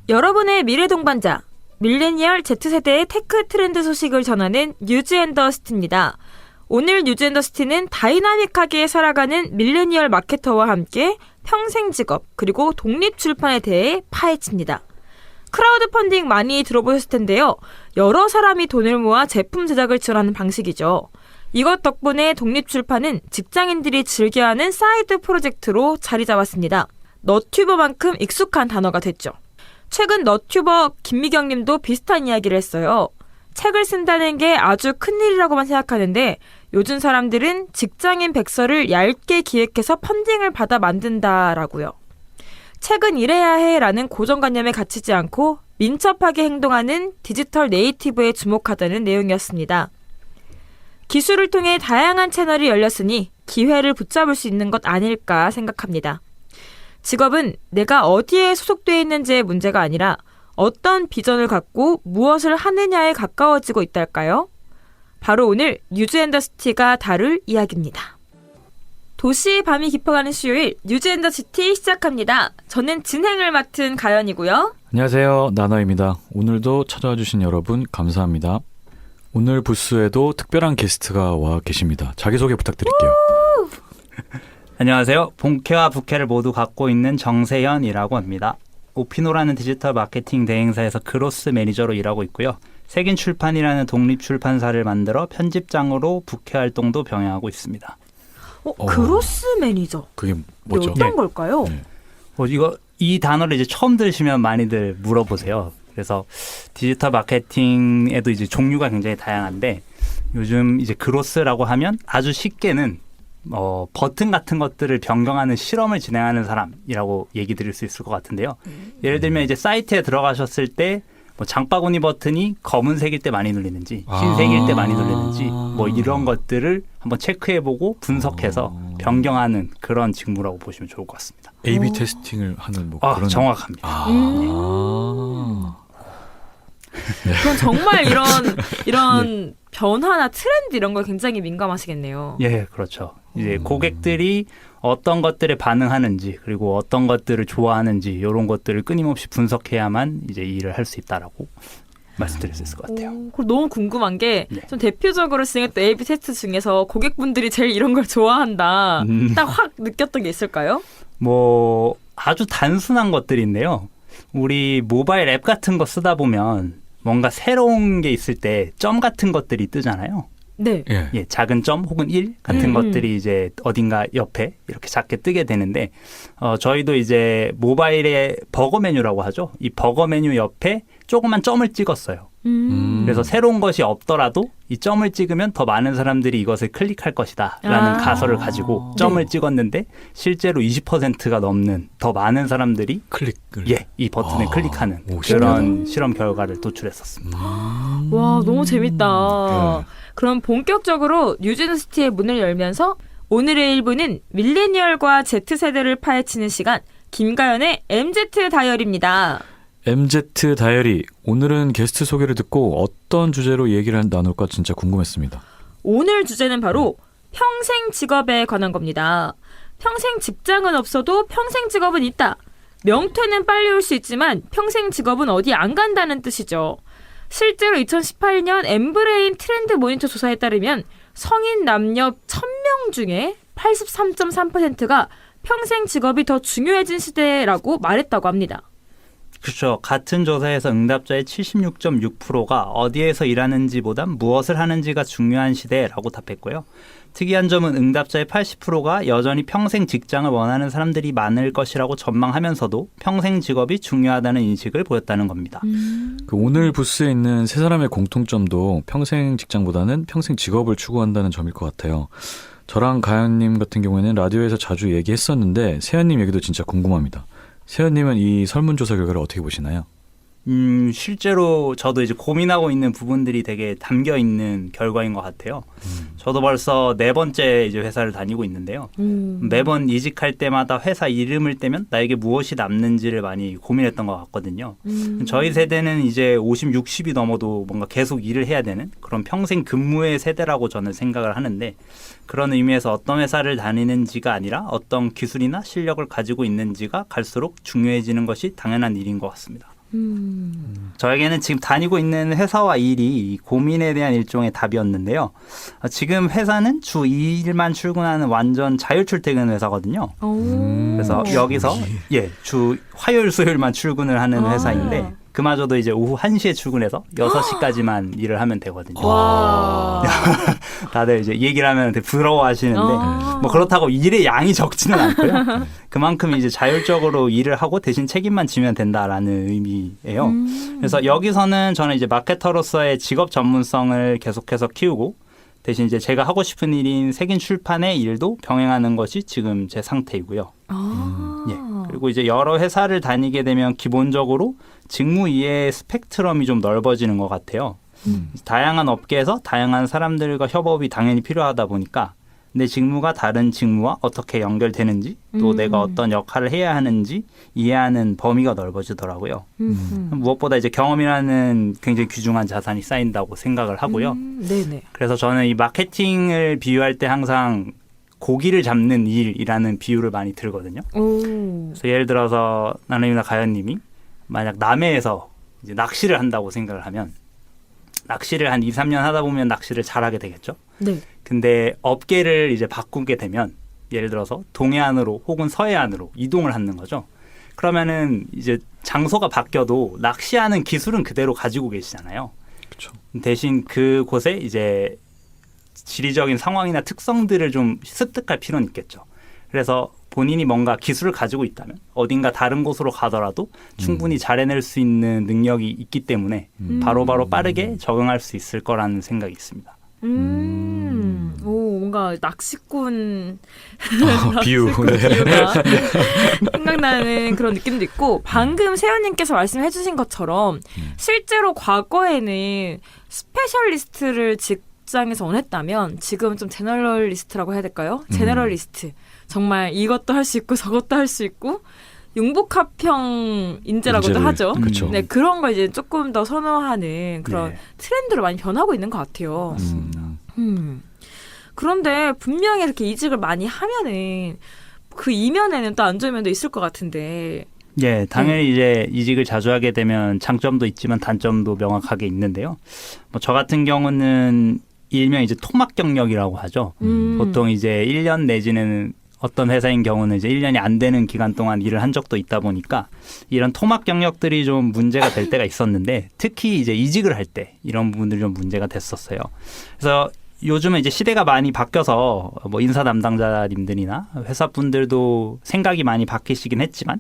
여러분의 미래 동반자, 밀레니얼 Z세대의 테크 트렌드 소식을 전하는 뉴즈앤더스티입니다. 오늘 뉴즈앤더스티는 다이나믹하게 살아가는 밀레니얼 마케터와 함께 평생 직업 그리고 독립 출판에 대해 파헤칩니다. 크라우드 펀딩 많이 들어보셨을 텐데요. 여러 사람이 돈을 모아 제품 제작을 지원하는 방식이죠. 이것 덕분에 독립 출판은 직장인들이 즐겨하는 사이드 프로젝트로 자리 잡았습니다. 너튜버만큼 익숙한 단어가 됐죠. 최근 너튜버 김미경 님도 비슷한 이야기를 했어요. 책을 쓴다는 게 아주 큰일이라고만 생각하는데 요즘 사람들은 직장인 백서를 얇게 기획해서 펀딩을 받아 만든다라고요. 책은 이래야 해라는 고정관념에 갇히지 않고 민첩하게 행동하는 디지털 네이티브에 주목하다는 내용이었습니다. 기술을 통해 다양한 채널이 열렸으니 기회를 붙잡을 수 있는 것 아닐까 생각합니다. 직업은 내가 어디에 소속되어 있는지의 문제가 아니라 어떤 비전을 갖고 무엇을 하느냐에 가까워지고 있달까요? 바로 오늘 뉴즈앤더시티가 다룰 이야기입니다. 도시의 밤이 깊어가는 수요일 뉴즈앤더시티 시작합니다. 저는 진행을 맡은 가연이고요. 안녕하세요. 나너입니다. 오늘도 찾아와 주신 여러분 감사합니다. 오늘 부스에도 특별한 게스트가 와 계십니다. 자기소개 부탁드릴게요. 안녕하세요. 본캐와 부캐를 모두 갖고 있는 정세현이라고 합니다. 오피노라는 디지털 마케팅 대행사에서 그로스 매니저로 일하고 있고요. 색인 출판이라는 독립 출판사를 만들어 편집장으로 부캐 활동도 병행하고 있습니다. 그로스 매니저. 그게 뭐죠? 어떤 걸까요? 네. 이 단어를 이제 처음 들으시면 많이들 물어보세요. 그래서 디지털 마케팅에도 이제 종류가 굉장히 다양한데 요즘 이제 그로스라고 하면 아주 쉽게는 버튼 같은 것들을 변경하는 실험을 진행하는 사람이라고 얘기 드릴 수 있을 것 같은데요. 예를 들면 이제 사이트에 들어가셨을 때 뭐 장바구니 버튼이 검은색일 때 많이 눌리는지 흰색일 때 많이 눌리는지 뭐 이런 것들을 한번 체크해보고 분석해서 변경하는 그런 직무라고 보시면 좋을 것 같습니다. A/B 테스팅을 하는 뭐 그런 정확합니다. 네. 그럼 정말 이런 네. 변화나 트렌드 이런 걸 굉장히 민감하시겠네요. 예, 그렇죠. 이제 고객들이 어떤 것들에 반응하는지 그리고 어떤 것들을 좋아하는지 이런 것들을 끊임없이 분석해야만 이제 일을 할 수 있다라고 말씀드릴 수 있을 것 같아요. 그리고 너무 궁금한 게 좀 대표적으로 진행했던 A/B 테스트 중에서 고객분들이 제일 이런 걸 좋아한다 딱 확 느꼈던 게 있을까요? 뭐 아주 단순한 것들인데요. 우리 모바일 앱 같은 거 쓰다 보면 뭔가 새로운 게 있을 때 점 같은 것들이 뜨잖아요. 네. 예, 작은 점 혹은 1 같은 것들이 이제 어딘가 옆에 이렇게 작게 뜨게 되는데 저희도 이제 모바일의 버거 메뉴라고 하죠. 이 버거 메뉴 옆에 조그만 점을 찍었어요. 그래서 새로운 것이 없더라도 이 점을 찍으면 더 많은 사람들이 이것을 클릭할 것이다 라는 가설을 가지고 점을 찍었는데 실제로 20%가 넘는 더 많은 사람들이 이 버튼을 클릭하는 그런 실험 결과를 도출했었습니다. 와, 너무 재밌다. 네. 그럼 본격적으로 뉴즈앤더시티의 문을 열면서 오늘의 1부는 밀레니얼과 Z세대를 파헤치는 시간 김가연의 MZ 다이어리입니다. MZ 다이어리. 오늘은 게스트 소개를 듣고 어떤 주제로 얘기를 나눌까 진짜 궁금했습니다. 오늘 주제는 바로 평생 직업에 관한 겁니다. 평생 직장은 없어도 평생 직업은 있다. 명퇴는 빨리 올 수 있지만 평생 직업은 어디 안 간다는 뜻이죠. 실제로 2018년 엠브레인 트렌드 모니터 조사에 따르면 성인 남녀 1000명 중에 83.3%가 평생 직업이 더 중요해진 시대라고 말했다고 합니다. 그렇죠. 같은 조사에서 응답자의 76.6%가 어디에서 일하는지보단 무엇을 하는지가 중요한 시대라고 답했고요. 특이한 점은 응답자의 80%가 여전히 평생 직장을 원하는 사람들이 많을 것이라고 전망하면서도 평생 직업이 중요하다는 인식을 보였다는 겁니다. 그 오늘 부스에 있는 세 사람의 공통점도 평생 직장보다는 평생 직업을 추구한다는 점일 것 같아요. 저랑 가연님 같은 경우에는 라디오에서 자주 얘기했었는데 세연님 얘기도 진짜 궁금합니다. 세연님은 이 설문조사 결과를 어떻게 보시나요? 실제로 저도 이제 고민하고 있는 부분들이 되게 담겨 있는 결과인 것 같아요. 저도 벌써 4번째 이제 회사를 다니고 있는데요. 매번 이직할 때마다 회사 이름을 떼면 나에게 무엇이 남는지를 많이 고민했던 것 같거든요. 저희 세대는 이제 50, 60이 넘어도 뭔가 계속 일을 해야 되는 그런 평생 근무의 세대라고 저는 생각을 하는데 그런 의미에서 어떤 회사를 다니는지가 아니라 어떤 기술이나 실력을 가지고 있는지가 갈수록 중요해지는 것이 당연한 일인 것 같습니다. 저에게는 지금 다니고 있는 회사와 일이 이 고민에 대한 일종의 답이었는데요. 지금 회사는 주 2일만 출근하는 완전 자율출퇴근 회사거든요. 그래서 여기서 주 화요일 수요일만 출근을 하는 회사인데 그마저도 이제 오후 1시에 출근해서 6시까지만 일을 하면 되거든요. 와. 다들 이제 얘기를 하면 되게 부러워하시는데 뭐 그렇다고 일의 양이 적지는 않고요. 그만큼 이제 자율적으로 일을 하고 대신 책임만 지면 된다라는 의미예요. 그래서 여기서는 저는 이제 마케터로서의 직업 전문성을 계속해서 키우고 대신 이제 제가 하고 싶은 일인 색인 출판의 일도 병행하는 것이 지금 제 상태이고요. 그리고 이제 여러 회사를 다니게 되면 기본적으로 직무 이해의 스펙트럼이 좀 넓어지는 것 같아요. 다양한 업계에서 다양한 사람들과 협업이 당연히 필요하다 보니까 내 직무가 다른 직무와 어떻게 연결되는지 또 내가 어떤 역할을 해야 하는지 이해하는 범위가 넓어지더라고요. 무엇보다 이제 경험이라는 굉장히 귀중한 자산이 쌓인다고 생각을 하고요. 네네. 그래서 저는 이 마케팅을 비유할 때 항상 고기를 잡는 일이라는 비유를 많이 들거든요. 그래서 예를 들어서 나눔이나 가연님이 만약 남해에서 이제 낚시를 한다고 생각을 하면 낚시를 한 2, 3년 하다 보면 낚시를 잘하게 되겠죠. 네. 근데 업계를 이제 바꾸게 되면 예를 들어서 동해안으로 혹은 서해안으로 이동을 하는 거죠. 그러면은 이제 장소가 바뀌어도 낚시하는 기술은 그대로 가지고 계시잖아요. 그렇죠. 대신 그곳에 이제 지리적인 상황이나 특성들을 좀 습득할 필요는 있겠죠. 그래서 본인이 뭔가 기술을 가지고 있다면 어딘가 다른 곳으로 가더라도 충분히 잘 해낼 수 있는 능력이 있기 때문에 바로바로 빠르게 적응할 수 있을 거라는 생각이 있습니다. 오, 뭔가 낚시꾼 비유. 비유가 생각나는 그런 느낌도 있고 방금 세연님께서 말씀해주신 것처럼 실제로 과거에는 스페셜리스트를 직장에서 원했다면 지금은 좀 제너럴리스트라고 해야 될까요? 제너럴리스트. 정말 이것도 할 수 있고 저것도 할 수 있고 융복합형 인재라고도 하죠. 그쵸. 네, 그런 걸 이제 조금 더 선호하는 그런 네. 트렌드로 많이 변하고 있는 것 같아요. 그런데 분명히 이렇게 이직을 많이 하면은 그 이면에는 또 안 좋은 면도 있을 것 같은데. 예, 당연히 이제 이직을 자주 하게 되면 장점도 있지만 단점도 명확하게 있는데요. 뭐 저 같은 경우는 일명 이제 토막 경력이라고 하죠. 보통 이제 1년 내지는 어떤 회사인 경우는 이제 1년이 안 되는 기간 동안 일을 한 적도 있다 보니까 이런 토막 경력들이 좀 문제가 될 때가 있었는데 특히 이제 이직을 할 때 이런 부분들이 좀 문제가 됐었어요. 그래서 요즘은 이제 시대가 많이 바뀌어서 뭐 인사 담당자님들이나 회사분들도 생각이 많이 바뀌시긴 했지만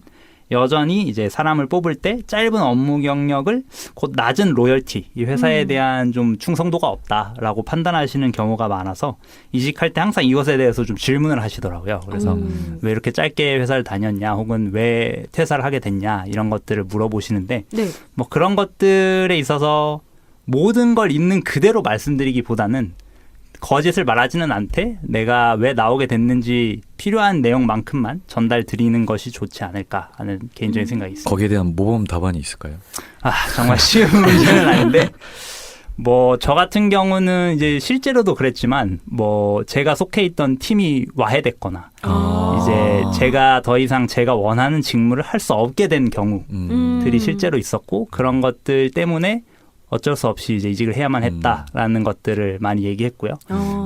여전히 이제 사람을 뽑을 때 짧은 업무 경력을 곧 낮은 로열티, 이 회사에 대한 좀 충성도가 없다라고 판단하시는 경우가 많아서 이직할 때 항상 이것에 대해서 좀 질문을 하시더라고요. 그래서 왜 이렇게 짧게 회사를 다녔냐 혹은 왜 퇴사를 하게 됐냐 이런 것들을 물어보시는데 네. 뭐 그런 것들에 있어서 모든 걸 있는 그대로 말씀드리기보다는 거짓을 말하지는 않되 내가 왜 나오게 됐는지 필요한 내용만큼만 전달 드리는 것이 좋지 않을까 하는 개인적인 생각이 있습니다. 거기에 대한 모범 답안이 있을까요? 정말 쉬운 문제는 아닌데 뭐 저 같은 경우는 이제 실제로도 그랬지만 뭐 제가 속해 있던 팀이 와해됐거나 이제 제가 더 이상 제가 원하는 직무를 할 수 없게 된 경우들이 실제로 있었고 그런 것들 때문에 어쩔 수 없이 이제 이직을 해야만 했다라는 것들을 많이 얘기했고요.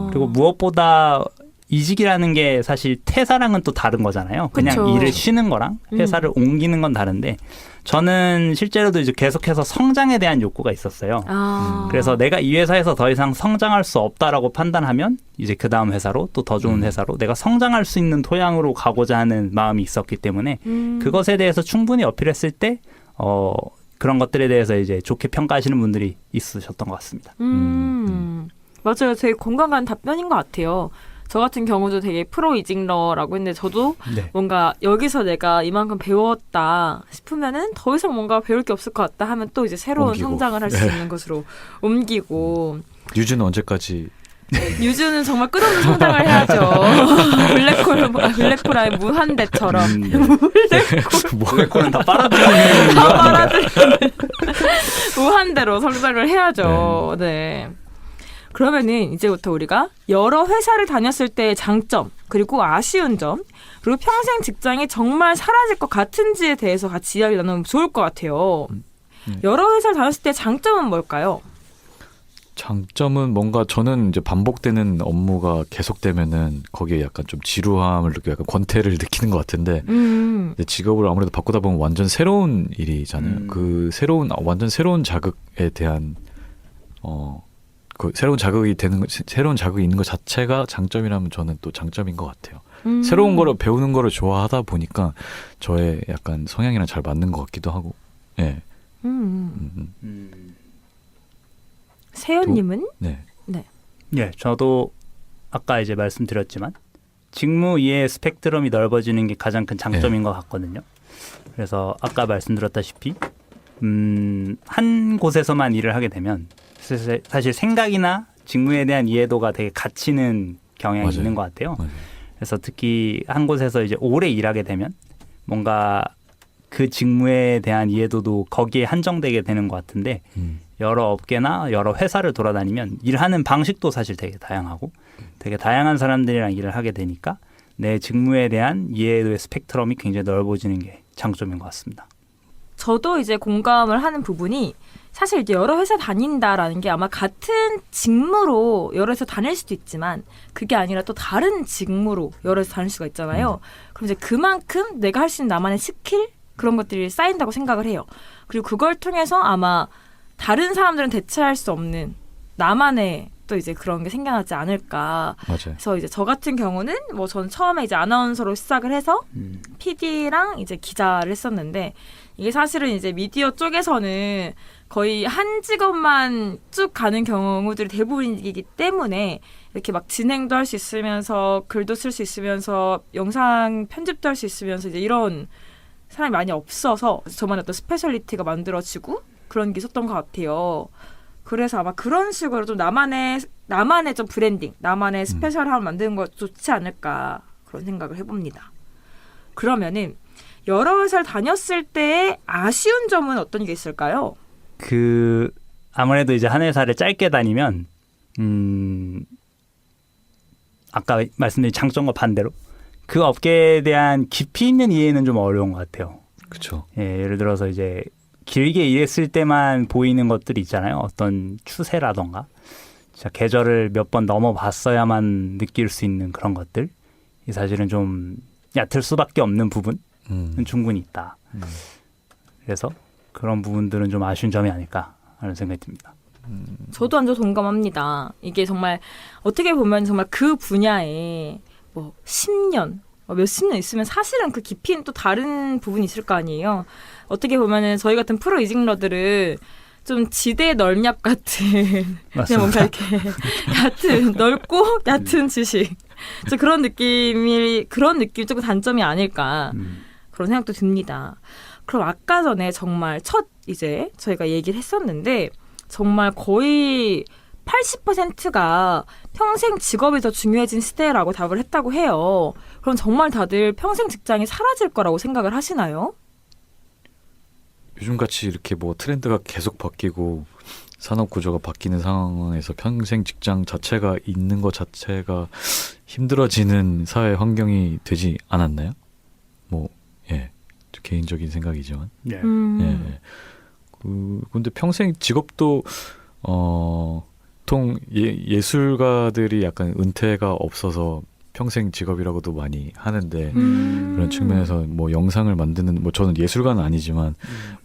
그리고 무엇보다 이직이라는 게 사실 퇴사랑은 또 다른 거잖아요. 그냥 그쵸. 일을 쉬는 거랑 회사를 옮기는 건 다른데 저는 실제로도 이제 계속해서 성장에 대한 욕구가 있었어요. 그래서 내가 이 회사에서 더 이상 성장할 수 없다라고 판단하면 이제 그 다음 회사로 또 더 좋은 회사로 내가 성장할 수 있는 토양으로 가고자 하는 마음이 있었기 때문에 그것에 대해서 충분히 어필했을 때 그런 것들에 대해서 이제 좋게 평가하시는 분들이 있으셨던 것 같습니다. 맞아요. 되게 건강한 답변인 것 같아요. 저 같은 경우도 되게 프로 이직러라고 했는데 저도 네. 뭔가 여기서 내가 이만큼 배웠다 싶으면은 더 이상 뭔가 배울 게 없을 것 같다 하면 또 이제 새로운 옮기고. 성장을 할 수 있는 것으로 옮기고. 유주는 언제까지? 유주는 정말 끝없는 성장을 해야죠. 블랙홀의 무한대처럼. 블랙홀은 다 빨아들이는 다 빨아들이는 무한대로 성장을 해야죠. 네. 그러면은 이제부터 우리가 여러 회사를 다녔을 때의 장점 그리고 아쉬운 점 그리고 평생 직장이 정말 사라질 것 같은지에 대해서 같이 이야기 나누면 좋을 것 같아요. 여러 회사를 다녔을 때 장점은 뭘까요? 장점은 뭔가 저는 이제 반복되는 업무가 계속되면은 거기에 약간 좀 지루함을 느끼고 약간 권태를 느끼는 것 같은데 근데 직업을 아무래도 바꾸다 보면 완전 새로운 일이잖아요. 그 완전 새로운 자극에 대한 그 새로운 자극이 있는 것 자체가 장점이라면 저는 또 장점인 것 같아요. 새로운 거를 배우는 거를 좋아하다 보니까 저의 약간 성향이랑 잘 맞는 것 같기도 하고. 예. 세연님은? 네. 예, 저도 아까 이제 말씀드렸지만 직무 이해의 스펙트럼이 넓어지는 게 가장 큰 장점인 것 같거든요. 그래서 아까 말씀드렸다시피 한 곳에서만 일을 하게 되면 사실 생각이나 직무에 대한 이해도가 되게 갇히는 경향이 맞아요. 있는 것 같아요. 맞아요. 그래서 특히 한 곳에서 이제 오래 일하게 되면 뭔가 그 직무에 대한 이해도도 거기에 한정되게 되는 것 같은데 여러 업계나 여러 회사를 돌아다니면 일하는 방식도 사실 되게 다양하고 되게 다양한 사람들이랑 일을 하게 되니까 내 직무에 대한 이해도의 스펙트럼이 굉장히 넓어지는 게 장점인 것 같습니다. 저도 이제 공감을 하는 부분이 사실 이제 여러 회사 다닌다라는 게 아마 같은 직무로 여러 회사 다닐 수도 있지만 그게 아니라 또 다른 직무로 여러 회사 다닐 수가 있잖아요. 그럼 이제 그만큼 내가 할 수 있는 나만의 스킬 그런 것들이 쌓인다고 생각을 해요. 그리고 그걸 통해서 아마 다른 사람들은 대체할 수 없는 나만의 또 이제 그런 게 생겨나지 않을까. 맞아요. 그래서 이제 저 같은 경우는 뭐 저는 처음에 이제 아나운서로 시작을 해서 PD랑 이제 기자를 했었는데 이게 사실은 이제 미디어 쪽에서는 거의 한 직업만 쭉 가는 경우들이 대부분이기 때문에 이렇게 막 진행도 할 수 있으면서 글도 쓸 수 있으면서 영상 편집도 할 수 있으면서 이제 이런 사람이 많이 없어서 저만의 어떤 스페셜리티가 만들어지고 그런 게 있었던 것 같아요. 그래서 아마 그런 식으로 좀 나만의 좀 브랜딩, 나만의 스페셜함을 만드는 거 좋지 않을까 그런 생각을 해봅니다. 그러면은 여러 회사를 다녔을 때의 아쉬운 점은 어떤 게 있을까요? 아무래도 이제 한 회사를 짧게 다니면 아까 말씀드린 장점과 반대로 그 업계에 대한 깊이 있는 이해는 좀 어려운 것 같아요. 그렇죠. 예, 예를 들어서 이제 길게 일했을 때만 보이는 것들이 있잖아요. 어떤 추세라던가 진짜 계절을 몇 번 넘어봤어야만 느낄 수 있는 그런 것들. 이 사실은 좀 얕을 수밖에 없는 부분은 충분히 있다. 그래서 그런 부분들은 좀 아쉬운 점이 아닐까 하는 생각이 듭니다. 저도 완전 동감합니다. 이게 정말 어떻게 보면 정말 그 분야에 뭐 10년, 몇십 년 있으면 사실은 그 깊이는 또 다른 부분이 있을 거 아니에요. 어떻게 보면은 저희 같은 프로 이직러들은 좀 지대 널렵 같은 그냥 뭔가 이렇게 넓고 얕은 지식 그런 느낌이 조금 단점이 아닐까 그런 생각도 듭니다. 그럼 아까 전에 정말 첫 이제 저희가 얘기를 했었는데 정말 거의 80%가 평생 직업이 더 중요해진 시대라고 답을 했다고 해요. 그럼 정말 다들 평생 직장이 사라질 거라고 생각을 하시나요? 요즘같이 이렇게 뭐 트렌드가 계속 바뀌고 산업 구조가 바뀌는 상황에서 평생 직장 자체가 있는 것 자체가 힘들어지는 사회 환경이 되지 않았나요? 뭐, 예. 개인적인 생각이지만. 네. 예. 근데 평생 직업도, 보통 예술가들이 약간 은퇴가 없어서 평생 직업이라고도 많이 하는데 그런 측면에서 뭐 영상을 만드는 뭐 저는 예술가는 아니지만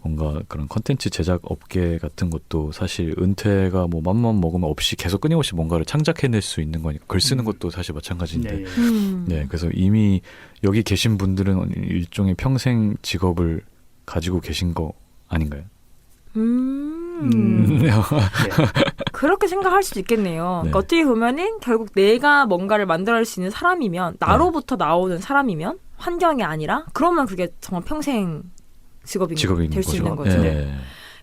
뭔가 그런 컨텐츠 제작 업계 같은 것도 사실 은퇴가 뭐 맘만 먹으면 없이 계속 끊임없이 뭔가를 창작해낼 수 있는 거니까 글 쓰는 것도 사실 마찬가지인데 네, 그래서 이미 여기 계신 분들은 일종의 평생 직업을 가지고 계신 거 아닌가요? 네. 그렇게 생각할 수도 있겠네요. 네. 그러니까 어떻게 보면은 결국 내가 뭔가를 만들어낼 수 있는 사람이면 나로부터 나오는 사람이면 환경이 아니라 그러면 그게 정말 평생 직업이 될 수 있는 거죠. 예.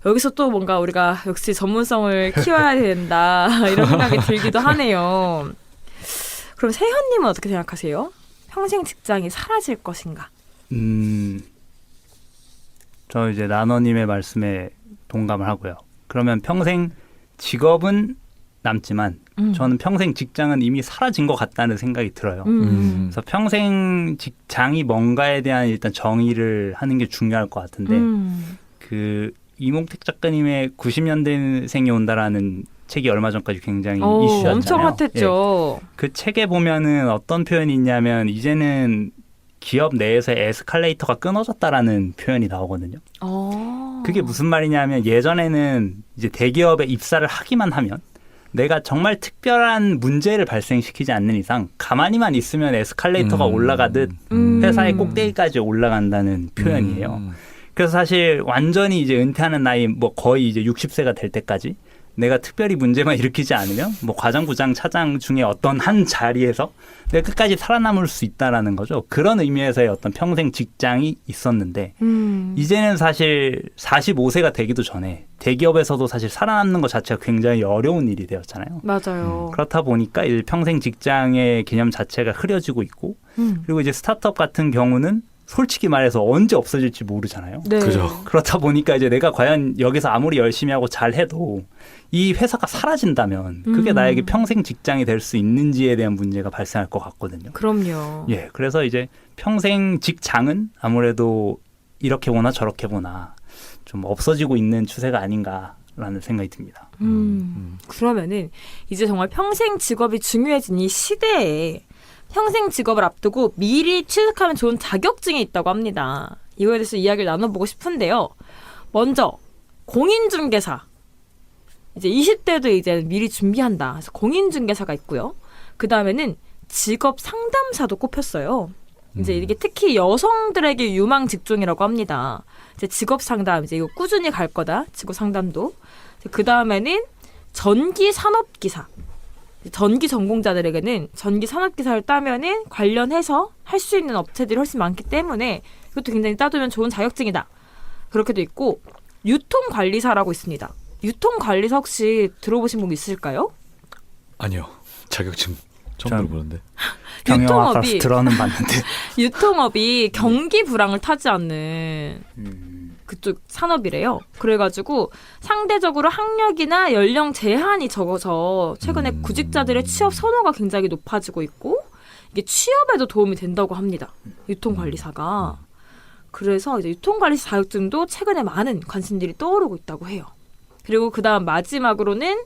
여기서 또 뭔가 우리가 역시 전문성을 키워야 된다 이런 생각이 들기도 하네요. 그럼 세현님은 어떻게 생각하세요? 평생 직장이 사라질 것인가? 저 이제 나너님의 말씀에 동감을 하고요. 그러면 평생 직업은 남지만 저는 평생 직장은 이미 사라진 것 같다는 생각이 들어요. 그래서 평생 직장이 뭔가에 대한 일단 정의를 하는 게 중요할 것 같은데 이몽택 작가님의 90년대생이 온다라는 책이 얼마 전까지 굉장히 오, 이슈였잖아요. 엄청 핫했죠. 그 책에 보면은 어떤 표현이 있냐면 이제는 기업 내에서 에스컬레이터가 끊어졌다라는 표현이 나오거든요. 그게 무슨 말이냐면 예전에는 이제 대기업에 입사를 하기만 하면 내가 정말 특별한 문제를 발생시키지 않는 이상 가만히만 있으면 에스컬레이터가 올라가듯 회사의 꼭대기까지 올라간다는 표현이에요. 그래서 사실 완전히 이제 은퇴하는 나이 뭐 거의 이제 60세가 될 때까지 내가 특별히 문제만 일으키지 않으면 뭐 과장, 부장, 차장 중에 어떤 한 자리에서 내가 끝까지 살아남을 수 있다라는 거죠. 그런 의미에서의 어떤 평생 직장이 있었는데 이제는 사실 45세가 되기도 전에 대기업에서도 사실 살아남는 것 자체가 굉장히 어려운 일이 되었잖아요. 맞아요. 그렇다 보니까 이제 평생 직장의 개념 자체가 흐려지고 있고 그리고 이제 스타트업 같은 경우는 솔직히 말해서 언제 없어질지 모르잖아요. 네. 그죠. 그렇다 보니까 이제 내가 과연 여기서 아무리 열심히 하고 잘해도 이 회사가 사라진다면 그게 나에게 평생 직장이 될 수 있는지에 대한 문제가 발생할 것 같거든요. 그럼요. 예, 그래서 이제 평생 직장은 아무래도 이렇게 보나 저렇게 보나 좀 없어지고 있는 추세가 아닌가라는 생각이 듭니다. 그러면은 이제 정말 평생 직업이 중요해진 이 시대에 평생 직업을 앞두고 미리 취직하면 좋은 자격증이 있다고 합니다. 이거에 대해서 이야기를 나눠보고 싶은데요. 먼저 공인중개사. 이제 20대도 이제 미리 준비한다. 그래서 공인중개사가 있고요. 그 다음에는 직업 상담사도 꼽혔어요. 이제 이게 특히 여성들에게 유망 직종이라고 합니다. 이제 직업 상담, 이제 이거 꾸준히 갈 거다. 직업 상담도. 그 다음에는 전기 산업기사. 전기 전공자들에게는 전기 산업기사를 따면은 관련해서 할 수 있는 업체들이 훨씬 많기 때문에 이것도 굉장히 따두면 좋은 자격증이다. 그렇게도 있고 유통관리사라고 있습니다. 유통관리사 혹시 들어보신 분 있을까요? 아니요. 자격증 처음 전- 들어보는데. 경영학과라서 유통업이- 들어는 봤는데 유통업이 경기 불황을 타지 않는 그쪽 산업이래요. 그래가지고 상대적으로 학력이나 연령 제한이 적어서 최근에 구직자들의 취업 선호가 굉장히 높아지고 있고 이게 취업에도 도움이 된다고 합니다. 유통관리사가. 그래서 이제 유통관리사 자격증도 최근에 많은 관심들이 떠오르고 있다고 해요. 그리고 그다음 마지막으로는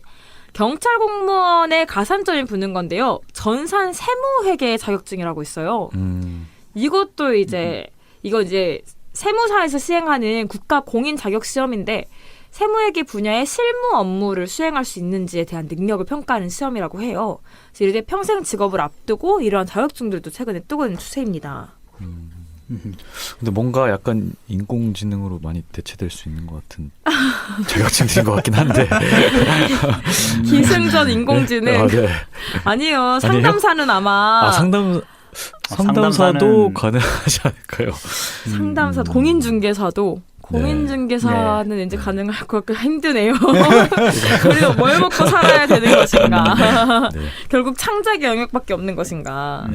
경찰 공무원의 가산점이 붙는 건데요. 전산 세무회계 자격증이라고 있어요. 이것도 이제 이거 이제 세무사에서 시행하는 국가 공인 자격 시험인데 세무회계 분야의 실무 업무를 수행할 수 있는지에 대한 능력을 평가하는 시험이라고 해요. 그래서 이제 평생 직업을 앞두고 이러한 자격증들도 최근에 뜨고 있는 추세입니다. 근데 뭔가 약간 인공지능으로 많이 대체될 수 있는 것 같은 자격증인 것 같긴 한데. 기승전 인공지능 아, 네. 아니에요. 상담사는 아마 상담사도 상담사는- 가능하지 않을까요? 상담사 공인중개사도 공인중개사는 이제 가능할 것 같고 힘드네요. 그리고 뭘 먹고 살아야 되는 것인가. 네. 결국 창작의 영역밖에 없는 것인가.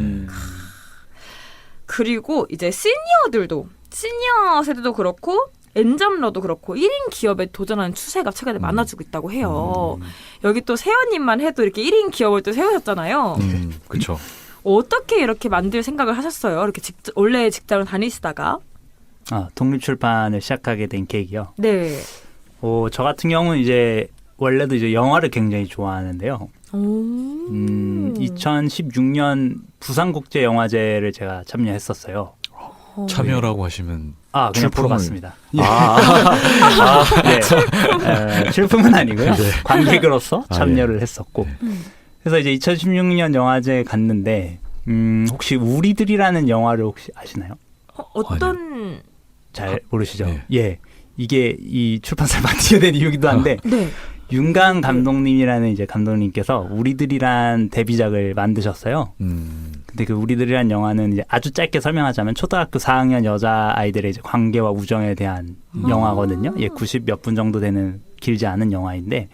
그리고 이제 시니어들도 시니어 세대도 그렇고 엔잡러도 그렇고 1인 기업에 도전하는 추세가 최근에 많아지고 있다고 해요. 여기 또 세연님만 해도 이렇게 1인 기업을 또 세우셨잖아요. 그렇죠. 어떻게 이렇게 만들 생각을 하셨어요? 이렇게 원래 직장을 다니시다가. 독립출판을 시작하게 된 계기요. 네. 저 같은 경우는 이제 원래도 이제 영화를 굉장히 좋아하는데요. 2016년 부산국제영화제를 제가 참여했었어요. 참여라고 하시면 그냥 보러 출품을- 갔습니다. 아, 네. 출품은 아니고요. 네. 관객으로서 아, 참여를 했었고. 그래서 이제 2016년 영화제에 갔는데 혹시 우리들이라는 영화를 혹시 아시나요? 어떤 잘 모르시죠? 네. 예. 이게 이 출판사를 만들게 된 이유기도 한데 네. 윤강 감독님이라는 이제 감독님께서 우리들이란 데뷔작을 만드셨어요. 근데 그 우리들이란 영화는 이제 아주 짧게 설명하자면 초등학교 4학년 여자 아이들의 이제 관계와 우정에 대한 영화거든요. 90 몇 분 정도 되는 길지 않은 영화인데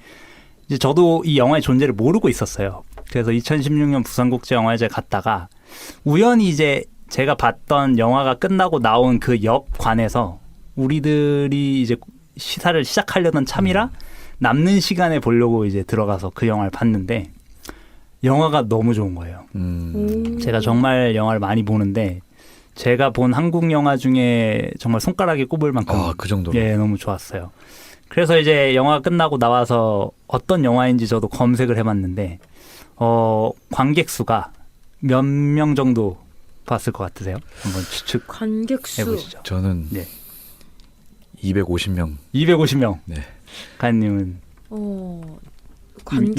이제 저도 이 영화의 존재를 모르고 있었어요. 그래서 2016년 부산국제영화제 갔다가 우연히 이제 제가 봤던 영화가 끝나고 나온 그 옆 관에서 우리들이 이제 시사를 시작하려던 참이라 남는 시간에 보려고 이제 들어가서 그 영화를 봤는데 영화가 너무 좋은 거예요. 제가 정말 영화를 많이 보는데 제가 본 한국 영화 중에 정말 손가락에 꼽을 만큼 그 정도로. 예, 너무 좋았어요. 그래서 이제 영화 끝나고 나와서 어떤 영화인지 저도 검색을 해봤는데 관객 수가 몇 명 정도 봤을 것 같으세요? 한번 관객수. 추측해보시죠. 저는 네. 250명. 250명. 네. 가연님은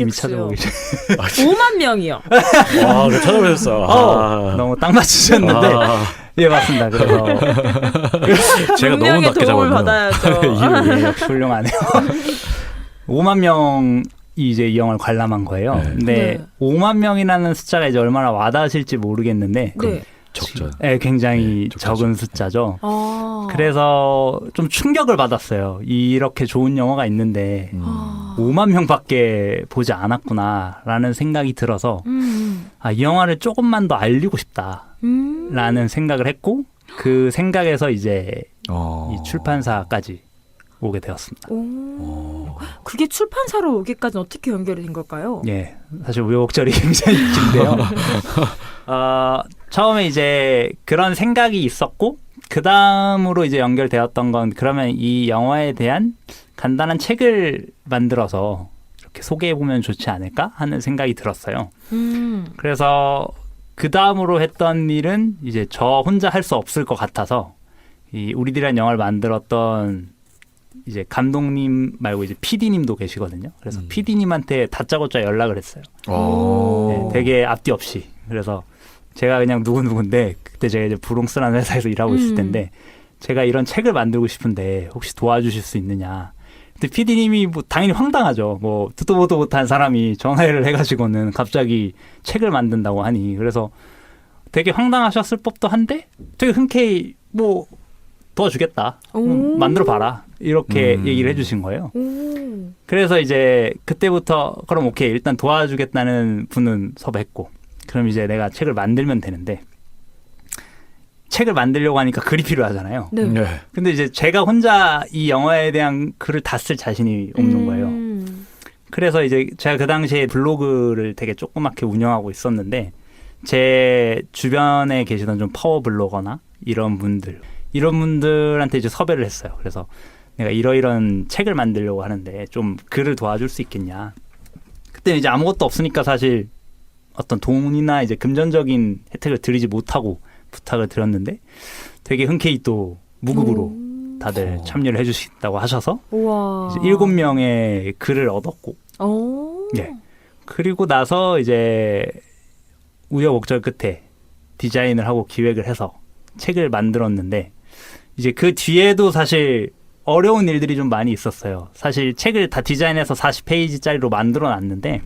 이미 찾아보고 관객수요. 계시죠. 5만 명이요. 아, 그 찾아보셨어. 너무 딱 맞추셨는데 예 맞습니다. 그래서 제가 너무 운명의 낮게 도움을 잡았네요. 받아야죠. 예, 역시 훌륭하네요. 5만 명이 이제 이 영화를 관람한 거예요. 네. 근데 네. 5만 명이라는 숫자가 이제 얼마나 와닿으실지 모르겠는데 네. 적죠. 예, 굉장히 네, 적죠. 적은 숫자죠. 아. 그래서 좀 충격을 받았어요. 이렇게 좋은 영화가 있는데 아. 5만 명밖에 보지 않았구나라는 생각이 들어서 이 영화를 조금만 더 알리고 싶다라는 생각을 했고 그 생각에서 이제 이 출판사까지 오게 되었습니다. 오. 그게 출판사로 오기까지는 어떻게 연결이 된 걸까요? 예, 사실 우여곡절이 굉장히 긴데요. 처음에 이제 그런 생각이 있었고 그 다음으로 이제 연결되었던 건 그러면 이 영화에 대한 간단한 책을 만들어서 이렇게 소개해보면 좋지 않을까 하는 생각이 들었어요. 그래서 그 다음으로 했던 일은 이제 저 혼자 할 수 없을 것 같아서 이 우리들이란 영화를 만들었던 이제 감독님 말고 이제 PD님도 계시거든요. 그래서 PD님한테 다짜고짜 연락을 했어요. 네, 되게 앞뒤 없이. 그래서 제가 그냥 누구누구인데 그때 제가 이제 브롱스라는 회사에서 일하고 있을 텐데 제가 이런 책을 만들고 싶은데 혹시 도와주실 수 있느냐. 근데 PD님이 뭐 당연히 황당하죠. 뭐 듣도 보도 못한 사람이 전화를 해가지고는 갑자기 책을 만든다고 하니 그래서 되게 황당하셨을 법도 한데 되게 흔쾌히 뭐 도와주겠다. 만들어 봐라. 이렇게 얘기를 해주신 거예요. 그래서 이제 그때부터 그럼 오케이 일단 도와주겠다는 분은 섭외했고 그럼 이제 내가 책을 만들면 되는데 책을 만들려고 하니까 글이 필요하잖아요. 네. 네. 근데 이제 제가 혼자 이 영화에 대한 글을 다 쓸 자신이 없는 거예요. 그래서 이제 제가 그 당시에 블로그를 되게 조그맣게 운영하고 있었는데 제 주변에 계시던 좀 파워 블로거나 이런 분들한테 이제 섭외를 했어요. 그래서 내가 이런 책을 만들려고 하는데 좀 글을 도와줄 수 있겠냐. 그때는 이제 아무것도 없으니까 사실 어떤 돈이나 이제 금전적인 혜택을 드리지 못하고 부탁을 드렸는데 되게 흔쾌히 또 무급으로 다들 참여를 해주신다고 하셔서 우와. 이제 7명의 글을 얻었고 예. 그리고 나서 이제 우여곡절 끝에 디자인을 하고 기획을 해서 책을 만들었는데 이제 그 뒤에도 사실 어려운 일들이 좀 많이 있었어요. 사실 책을 다 디자인해서 40페이지짜리로 만들어 놨는데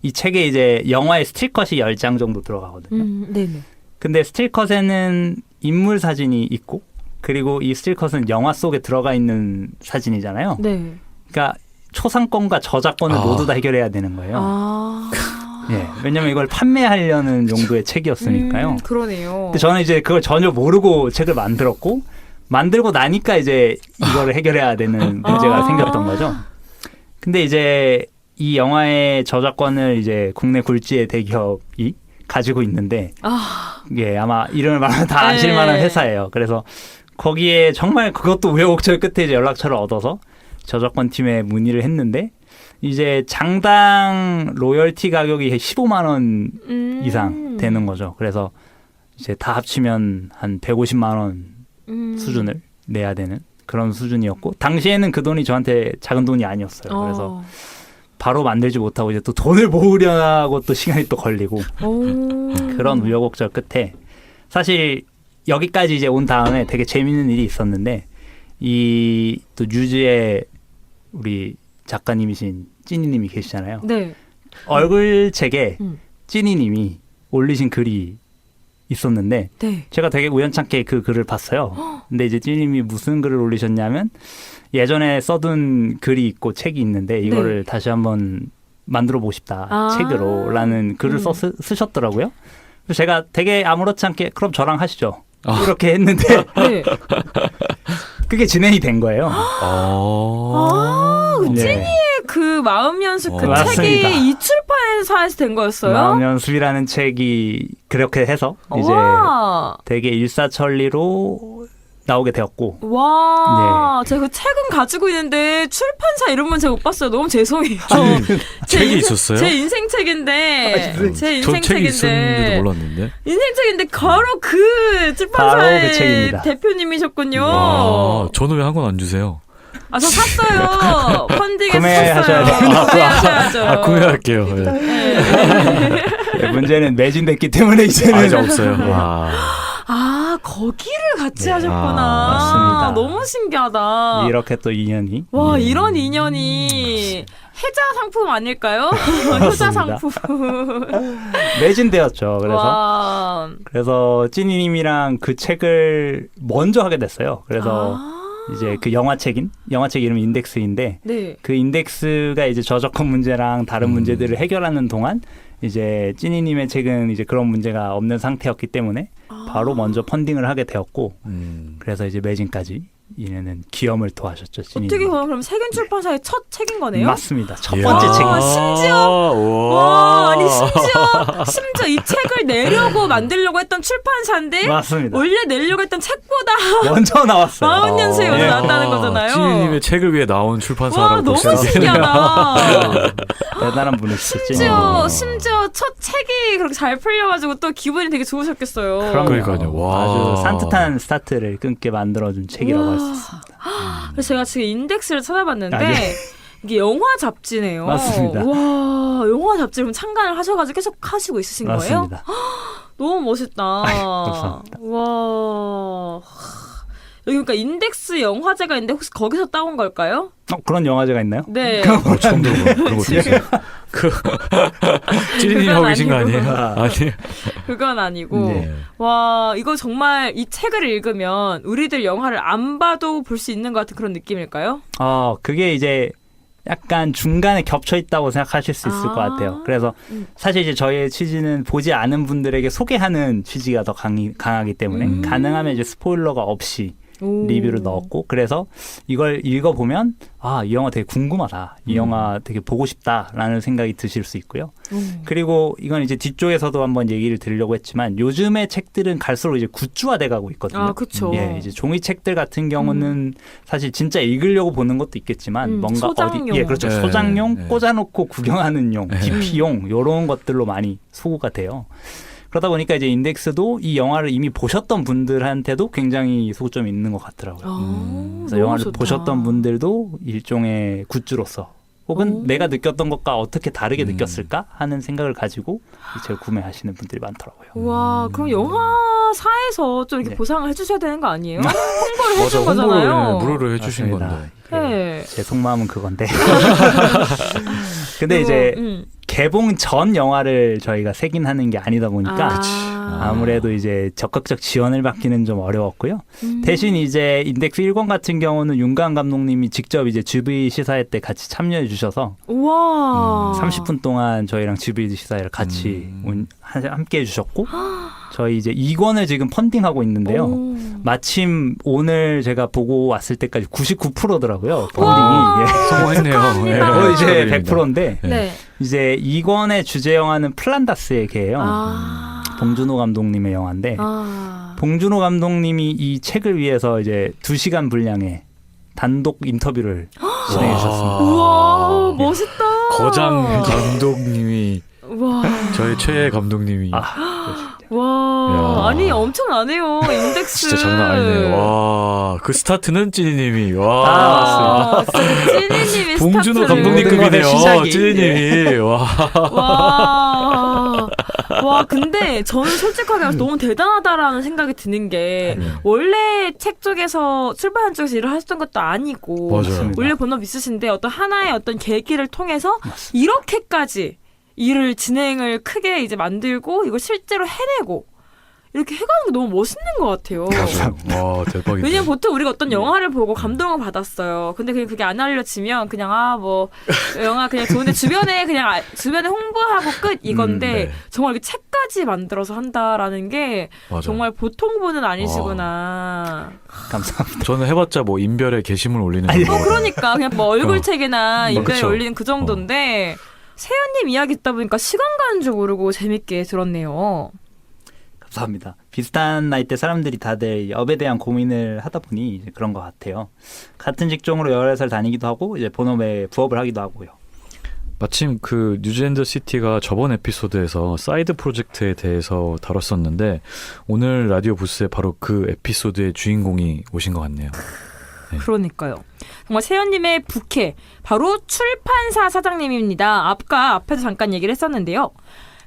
이 책에 이제 영화의 스틸컷이 10장 정도 들어가거든요. 네네. 근데 스틸컷에는 인물 사진이 있고 그리고 이 스틸컷은 영화 속에 들어가 있는 사진이잖아요. 네. 그러니까 초상권과 저작권을 모두 다 해결해야 되는 거예요. 예, 왜냐면 이걸 판매하려는 용도의 책이었으니까요. 그러네요. 근데 저는 이제 그걸 전혀 모르고 책을 만들었고 만들고 나니까 이제 이거를 해결해야 되는 문제가 생겼던 거죠. 근데 이제 이 영화의 저작권을 이제 국내 굴지의 대기업이 가지고 있는데 예, 아마 이름을 말하면 다 아실 만한 회사예요. 그래서 거기에 정말 그것도 우여곡절 끝에 이제 연락처를 얻어서 저작권 팀에 문의를 했는데 이제 장당 로열티 가격이 15만 원 이상 되는 거죠. 그래서 이제 다 합치면 한 150만 원 수준을 내야 되는 그런 수준이었고 당시에는 그 돈이 저한테 작은 돈이 아니었어요. 그래서 바로 만들지 못하고 이제 또 돈을 모으려고 또 시간이 또 걸리고 그런 우여곡절 끝에 사실 여기까지 이제 온 다음에 되게 재밌는 일이 있었는데 이 또 뉴즈의 우리 작가님이신 찐이님이 계시잖아요. 네. 얼굴책에 찐이님이 올리신 글이 있었는데 네. 제가 되게 우연찮게 그 글을 봤어요. 근데 이제 찐이님이 무슨 글을 올리셨냐면 예전에 써둔 글이 있고 책이 있는데 이거를 다시 한번 만들어 보고 싶다. 책으로 라는 글을 쓰셨더라고요. 그래서 제가 되게 아무렇지 않게 그럼 저랑 하시죠. 이렇게 했는데 네. 그게 진행이 된 거예요. 찐이의 그 마음 연습 그 맞습니다. 책이 이출판사에서 된 거였어요? 마음 연습이라는 책이 그렇게 해서 이제 우와. 되게 일사천리로 나오게 되었고 와, 제가 그 책은 가지고 있는데 출판사 이름은 제가 못 봤어요. 너무 죄송해요. 책이 있었어요? 제 인생 책인데, 제 전 인생 책이 있었는지도 책인데, 몰랐는데. 인생 책인데 바로 그 바로 그 출판사의 책입니다. 대표님이셨군요. 와, 저는 왜 한 권 안 주세요? 아, 저 샀어요. 펀딩에서 구매하셔야 샀어요. 돼요. 구매하셔야죠. 아, 구매할게요. 네. 네, 문제는 매진됐기 때문에 이제는 아, 이제 없어요. 와. 아, 거기를 같이 네. 하셨구나. 아, 맞습니다. 너무 신기하다. 이렇게 또 인연이 와, 이런 인연이 해자 상품 아닐까요? 효자 상품. 매진되었죠. 와. 그래서 찐이님이랑 그 책을 먼저 하게 됐어요. 그래서 이제 그 영화책 이름이 인덱스인데 네. 그 인덱스가 이제 저작권 문제랑 다른 문제들을 해결하는 동안 이제 찐이님의 책은 이제 그런 문제가 없는 상태였기 때문에 바로 먼저 펀딩을 하게 되었고 그래서 이제 매진까지 이내는 기염을 토하셨죠. 찐이님. 어떻게 보면 그럼 세균 출판사의 첫 책인 거네요? 맞습니다. 첫 이야. 번째 책입니다. 심지어 와, 아니 심지어 이 책을 내려고 만들려고 했던 출판사인데 맞습니다. 원래 내려고 했던 책보다 먼저 나왔어요. 40년수에 먼저 예. 나왔다는 거잖아요. 찌니님의 책을 위해 나온 와, 출판사라고 너무 볼 수 있겠네요. 신기하다. 대단한 분이시죠. 심지어 첫 책이 그렇게 잘 풀려가지고 또 기분이 되게 좋으셨겠어요. 그럼요. 그러니까요. 와. 아주 산뜻한 스타트를 끊게 만들어준 책이라고 할 수 있습니다. 그래서 제가 지금 인덱스를 찾아봤는데 아, 네. 이게 영화 잡지네요. 맞습니다. 와, 영화 잡지를 참관을 하셔가지고 계속 하시고 있으신 거예요? 맞습니다. 너무 멋있다. 감사합니다. 와. 여기 그러니까 인덱스 영화제가 있는데 혹시 거기서 따온 걸까요? 그런 영화제가 있나요? 네. 처음 들어봐요. 그런 것도 있어요. 찌니님 하고 계신 거 아니에요? 아니. 그건 아니고. 네. 와, 이거 정말 이 책을 읽으면 우리들 영화를 안 봐도 볼 수 있는 것 같은 그런 느낌일까요? 그게 이제 약간 중간에 겹쳐 있다고 생각하실 수 있을 것 같아요. 그래서 사실 이제 저희의 취지는 보지 않은 분들에게 소개하는 취지가 더 강하기 때문에 가능하면 이제 스포일러가 없이 리뷰를 넣었고 그래서 이걸 읽어보면 이 영화 되게 궁금하다. 이 영화 되게 보고 싶다라는 생각이 드실 수 있고요. 그리고 이건 이제 뒤쪽에서도 한번 얘기를 드리려고 했지만 요즘의 책들은 갈수록 이제 굿즈화돼 가고 있거든요. 아, 그렇죠. 예, 이제 종이책들 같은 경우는 사실 진짜 읽으려고 보는 것도 있겠지만 뭔가 소장용. 그렇죠. 네, 소장용, 네. 꽂아놓고 구경하는 용, DP용 이런 것들로 많이 소구가 돼요. 그러다 보니까 이제 인덱스도 이 영화를 이미 보셨던 분들한테도 굉장히 소구점이 있는 것 같더라고요. 그래서 영화를 보셨던 분들도 일종의 굿즈로서 혹은 내가 느꼈던 것과 어떻게 다르게 느꼈을까 하는 생각을 가지고 이 책을 구매하시는 분들이 많더라고요. 와, 그럼 영화사에서 좀 이렇게 네. 보상을 해주셔야 되는 거 아니에요? 홍보를 해준 맞아, 거잖아요. 홍보를 무료로 해주신 맞습니다. 건데. 네. 제 속마음은 그건데. 근데 이제 개봉 전 영화를 저희가 색인하는 게 아니다 보니까 아무래도 이제 적극적 지원을 받기는 좀 어려웠고요. 대신 이제 인덱스 1권 같은 경우는 윤가은 감독님이 직접 이제 GV 시사회 때 같이 참여해 주셔서 우와. 30분 동안 저희랑 GV 시사회를 같이 함께 해 주셨고 저희 이제 2권을 지금 펀딩하고 있는데요. 마침 오늘 제가 보고 왔을 때까지 99%더라고요. 펀딩이. 예. 성공했네요. 예, 축하합니다. 이제 축하드립니다. 100%인데 네. 이제 2권의 주제 영화는 플란다스의 개예요. 봉준호 감독님의 영화인데 봉준호 감독님이 이 책을 위해서 이제 2시간 분량의 단독 인터뷰를 진행해 주셨습니다. 우와, 멋있다. 거장 감독님이 와. 저희 최애 감독님이 와. 야. 아니, 엄청나네요. 인덱스. 진짜 장난 아니네요. 와, 그 스타트는 찌니님이 와. 찌니님이 봉준호 스타트를. 감독님급이네요. 시작이. 찌니님이 와. 와, 근데 저는 솔직하게 말해서 너무 대단하다라는 생각이 드는 게 원래 책 쪽에서 출版쪽에서 일을 하셨던 것도 아니고 맞아요. 원래 본업 있으신데 어떤 하나의 어떤 계기를 통해서 이렇게까지 일을 진행을 크게 이제 만들고 이걸 실제로 해내고 이렇게 해가는 게 너무 멋있는 것 같아요. 와, 대박이다. 왜냐면 보통 우리가 어떤 영화를 보고 감동을 받았어요. 근데 그냥 그게 안 알려지면 그냥 영화 그냥 좋은데 주변에 홍보하고 끝 이건데 네. 정말 이렇게 책까지 만들어서 한다라는 게 맞아요. 정말 보통 분은 아니시구나. 감사합니다. 저는 해봤자 뭐 인별에 게시물 올리는 아니, 정도. 그러니까 그냥 뭐 얼굴책이나 인별에 그쵸. 올리는 그 정도인데 세연님 이야기 듣다 보니까 시간 가는 줄 모르고 재밌게 들었네요. 감사합니다. 비슷한 나이대 사람들이 다들 업에 대한 고민을 하다 보니 이제 그런 것 같아요. 같은 직종으로 여러 회사를 다니기도 하고 이제 본업에 부업을 하기도 하고요. 마침 그 뉴즈앤더 시티가 저번 에피소드에서 사이드 프로젝트에 대해서 다뤘었는데 오늘 라디오 부스에 바로 그 에피소드의 주인공이 오신 것 같네요. 네. 그러니까요. 정말 세연님의 부캐 바로 출판사 사장님입니다. 앞에서 잠깐 얘기를 했었는데요.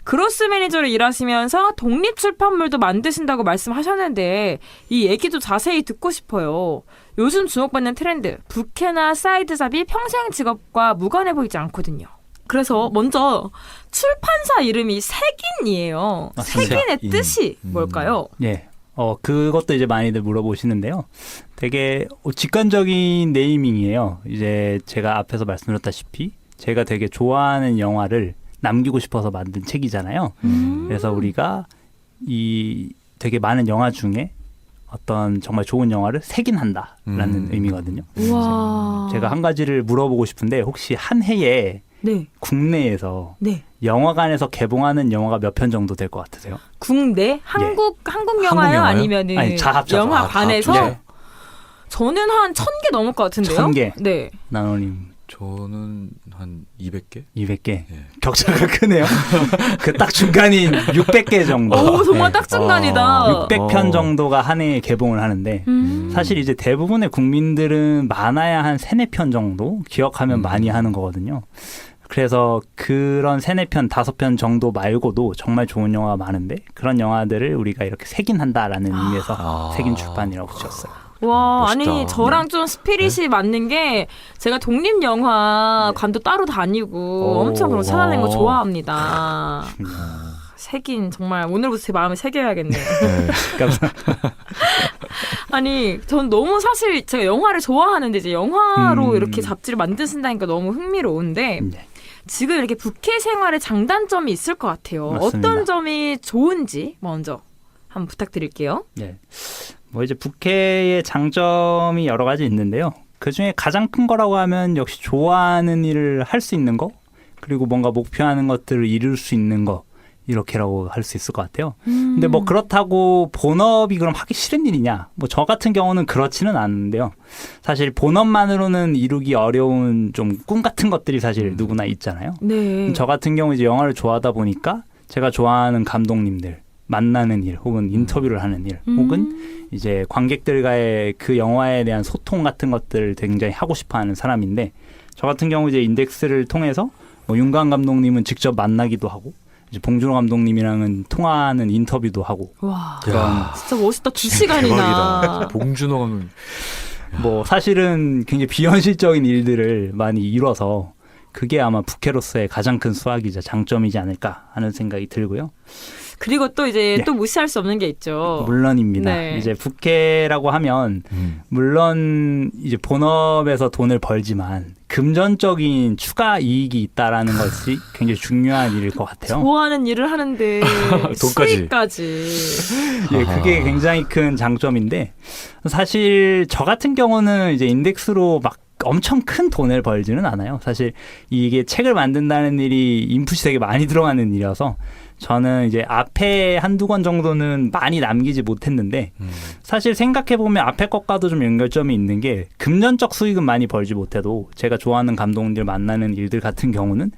그로스 매니저로 일하시면서 독립출판물도 만드신다고 말씀하셨는데 이 얘기도 자세히 듣고 싶어요. 요즘 주목받는 트렌드, 부캐나 사이드잡이 평생 직업과 무관해 보이지 않거든요. 그래서 먼저 출판사 이름이 색인이에요. 맞습니다. 색인의 뜻이 뭘까요? 예. 그것도 이제 많이들 물어보시는데요. 되게 직관적인 네이밍이에요. 이제 제가 앞에서 말씀드렸다시피 제가 되게 좋아하는 영화를 남기고 싶어서 만든 책이잖아요. 그래서 우리가 이 되게 많은 영화 중에 어떤 정말 좋은 영화를 색인한다라는 의미거든요. 우와. 제가 한 가지를 물어보고 싶은데 혹시 한 해에 네. 국내에서 네. 영화관에서 개봉하는 영화가 몇 편 정도 될 것 같으세요? 국내 한국 영화요? 영화요? 아니면은 아니, 다 합쳐서. 영화관에서 네. 저는 한 1000개 넘을 것 같은데요. 1000개? 네. 나노님 저는 한 200개? 200개. 예. 격차가 크네요. 그 딱 중간인 600개 정도. 오, 정말 네. 딱 중간이다. 600편 정도가 한 해에 개봉을 하는데 사실 이제 대부분의 국민들은 많아야 한 3, 4편 정도 기억하면 많이 하는 거거든요. 그래서 그런 3, 4편, 5편 정도 말고도 정말 좋은 영화가 많은데 그런 영화들을 우리가 이렇게 색인한다라는 의미에서 색인 출판이라고 붙였어요. 와, 멋있다. 아니 저랑 좀 스피릿이 맞는 게 제가 독립영화관도 따로 다니고 엄청 그런 거 찾아내는 거 좋아합니다. 색인 정말 오늘부터 제 마음에 새겨야겠네요. 네. 아니 전 너무 사실 제가 영화를 좋아하는데 이제 영화로 이렇게 잡지를 만드신다니까 너무 흥미로운데 네. 지금 이렇게 부캐 생활에 장단점이 있을 것 같아요. 맞습니다. 어떤 점이 좋은지 먼저 한번 부탁드릴게요. 네. 뭐 이제 부캐의 장점이 여러 가지 있는데요. 그 중에 가장 큰 거라고 하면 역시 좋아하는 일을 할 수 있는 거, 그리고 뭔가 목표하는 것들을 이룰 수 있는 거, 이렇게라고 할 수 있을 것 같아요. 근데 뭐 그렇다고 본업이 그럼 하기 싫은 일이냐? 뭐 저 같은 경우는 그렇지는 않은데요. 사실 본업만으로는 이루기 어려운 좀 꿈 같은 것들이 사실 누구나 있잖아요. 네. 저 같은 경우 이제 영화를 좋아하다 보니까 제가 좋아하는 감독님들 만나는 일, 혹은 인터뷰를 하는 일, 혹은 이제 관객들과의 그 영화에 대한 소통 같은 것들을 굉장히 하고 싶어하는 사람인데, 저 같은 경우 이제 인덱스를 통해서 뭐 윤관 감독님은 직접 만나기도 하고, 이제 봉준호 감독님이랑은 통화하는 인터뷰도 하고, 와, 야, 진짜 멋있다. 진짜 2시간이나. 대박이다. 봉준호 감독님. 뭐 사실은 굉장히 비현실적인 일들을 많이 이뤄서 그게 아마 부캐로서의 가장 큰 수확이자 장점이지 않을까 하는 생각이 들고요. 그리고 또 이제 네. 또 무시할 수 없는 게 있죠. 물론입니다. 네. 이제 부캐라고 하면 물론 이제 본업에서 돈을 벌지만 금전적인 추가 이익이 있다라는 것이 굉장히 중요한 일일 것 같아요. 좋아하는 일을 하는데 돈까지. 수익까지. 예, 그게 굉장히 큰 장점인데, 사실 저 같은 경우는 이제 인덱스로 막 엄청 큰 돈을 벌지는 않아요. 사실 이게 책을 만든다는 일이 인풋이 되게 많이 들어가는 일이어서 저는 이제 앞에 한두 권 정도는 많이 남기지 못했는데, 사실 생각해보면 앞에 것과도 좀 연결점이 있는 게, 금전적 수익은 많이 벌지 못해도 제가 좋아하는 감독님들 만나는 일들 같은 경우는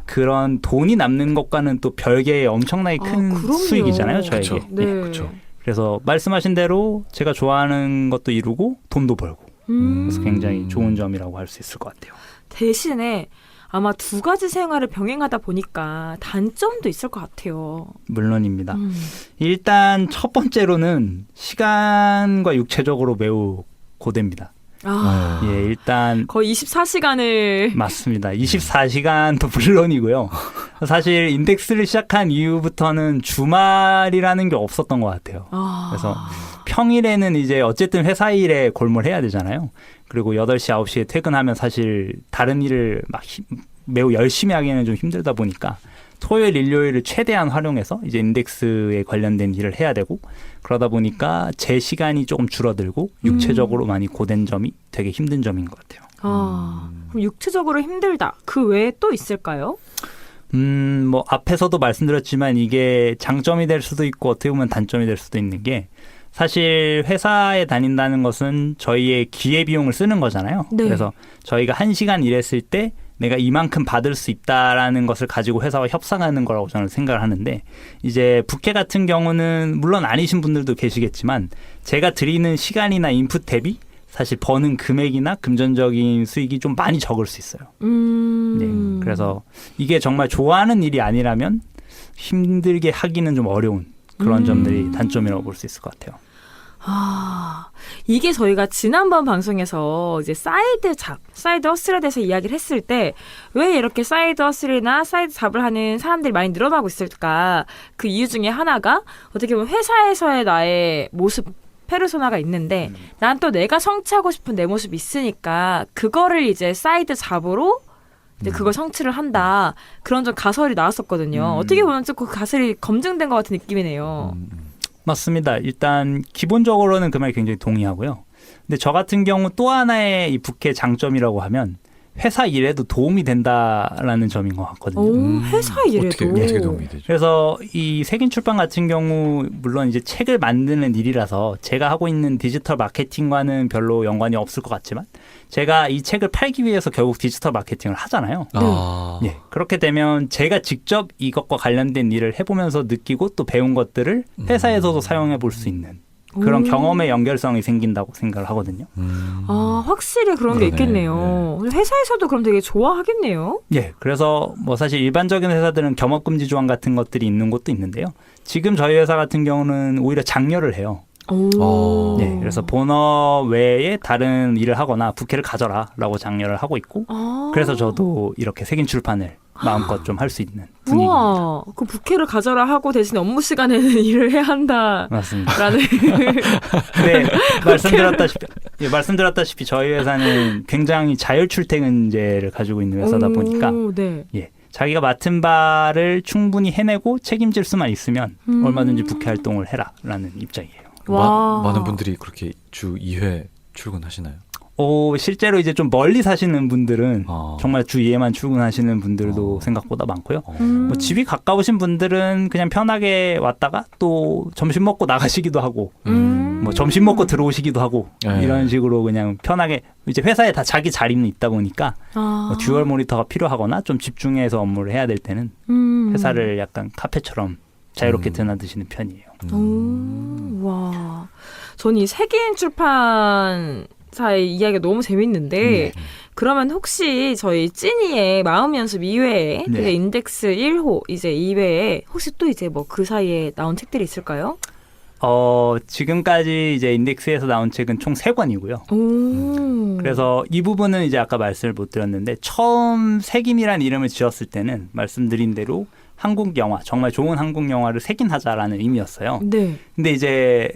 그런 돈이 남는 것과는 또 별개의 엄청나게 큰 그럼요. 수익이잖아요, 저에게. 그쵸. 네. 그쵸. 그래서 말씀하신 대로 제가 좋아하는 것도 이루고 돈도 벌고, 그래서 굉장히 좋은 점이라고 할 수 있을 것 같아요. 대신에 아마 두 가지 생활을 병행하다 보니까 단점도 있을 것 같아요. 물론입니다. 일단 첫 번째로는 시간과 육체적으로 매우 고됩니다. 아, 예, 일단 거의 24시간을 맞습니다. 24시간도 물론이고요. 사실 인덱스를 시작한 이후부터는 주말이라는 게 없었던 것 같아요. 그래서 평일에는 이제 어쨌든 회사 일에 골몰해야 되잖아요. 그리고 8시, 9시에 퇴근하면 사실 다른 일을 막 매우 열심히 하기에는 좀 힘들다 보니까 토요일, 일요일을 최대한 활용해서 이제 인덱스에 관련된 일을 해야 되고, 그러다 보니까 제 시간이 조금 줄어들고 육체적으로 많이 고된 점이 되게 힘든 점인 것 같아요. 그럼 육체적으로 힘들다. 그 외에 또 있을까요? 뭐 앞에서도 말씀드렸지만 이게 장점이 될 수도 있고 어떻게 보면 단점이 될 수도 있는 게 사실 회사에 다닌다는 것은 저희의 기회비용을 쓰는 거잖아요. 네. 그래서 저희가 1시간 일했을 때 내가 이만큼 받을 수 있다라는 것을 가지고 회사와 협상하는 거라고 저는 생각을 하는데 이제 부캐 같은 경우는 물론 아니신 분들도 계시겠지만 제가 드리는 시간이나 인풋 대비 사실 버는 금액이나 금전적인 수익이 좀 많이 적을 수 있어요. 네, 그래서 이게 정말 좋아하는 일이 아니라면 힘들게 하기는 좀 어려운 그런 점들이 단점이라고 볼 수 있을 것 같아요. 이게 저희가 지난번 방송에서 이제 사이드 허슬에 대해서 이야기를 했을 때 왜 이렇게 사이드 허슬이나 사이드 잡을 하는 사람들이 많이 늘어나고 있을까? 그 이유 중에 하나가 어떻게 보면 회사에서의 나의 모습, 페르소나가 있는데 난 또 내가 성취하고 싶은 내 모습이 있으니까 그거를 이제 사이드 잡으로 이제 그걸 성취를 한다. 그런 좀 가설이 나왔었거든요. 어떻게 보면 좀 그 가설이 검증된 것 같은 느낌이네요. 맞습니다. 일단 기본적으로는 그 말이 굉장히 동의하고요. 근데 저 같은 경우 또 하나의 이 부캐 장점이라고 하면 회사 일에도 도움이 된다라는 점인 것 같거든요. 오, 회사 일에도. 어떻게 도움이 되죠? 그래서 이 색인 출판 같은 경우 물론 이제 책을 만드는 일이라서 제가 하고 있는 디지털 마케팅과는 별로 연관이 없을 것 같지만 제가 이 책을 팔기 위해서 결국 디지털 마케팅을 하잖아요. 예, 그렇게 되면 제가 직접 이것과 관련된 일을 해보면서 느끼고 또 배운 것들을 회사에서도 사용해 볼 수 있는 그런 경험의 연결성이 생긴다고 생각을 하거든요. 확실히 그런 게 있겠네요. 회사에서도 그럼 되게 좋아하겠네요. 예, 그래서 뭐 사실 일반적인 회사들은 겸업금지 조항 같은 것들이 있는 곳도 있는데요. 지금 저희 회사 같은 경우는 오히려 장려를 해요. 네, 그래서 본업 외에 다른 일을 하거나 부캐를 가져라라고 장려를 하고 있고, 그래서 저도 이렇게 색인 출판을 마음껏 좀 할 수 있는 분위기입니다. 우와, 그 부캐를 가져라 하고 대신 업무 시간에는 일을 해야 한다. 맞습니다. 라는. 네, 말씀드렸다시피 저희 회사는 굉장히 자율 출퇴근제를 가지고 있는 회사다 보니까 네. 예, 자기가 맡은 바를 충분히 해내고 책임질 수만 있으면 얼마든지 부캐 활동을 해라라는 입장이에요. 많은 분들이 그렇게 주 2회 출근하시나요? 실제로 이제 좀 멀리 사시는 분들은 정말 주 2회만 출근하시는 분들도 생각보다 많고요. 뭐 집이 가까우신 분들은 그냥 편하게 왔다가 또 점심 먹고 나가시기도 하고, 뭐 점심 먹고 들어오시기도 하고 이런 식으로 그냥 편하게 이제 회사에 다 자기 자리는 있다 보니까 뭐 듀얼 모니터가 필요하거나 좀 집중해서 업무를 해야 될 때는 회사를 약간 카페처럼 자유롭게 드나드시는 편이에요. 와, 저는 이 색인 출판사의 이야기가 너무 재밌는데 그러면 혹시 저희 찐이의 마음 연습 2회에 이제 인덱스 1호 이제 2회에 혹시 또 이제 뭐 그 사이에 나온 책들이 있을까요? 지금까지 이제 인덱스에서 나온 책은 총 3권이고요. 그래서 이 부분은 이제 아까 말씀을 못 드렸는데 처음 색인이라는 이름을 지었을 때는 말씀드린 대로 한국 영화, 정말 좋은 한국 영화를 색인하자라는 의미였어요. 네. 근데 이제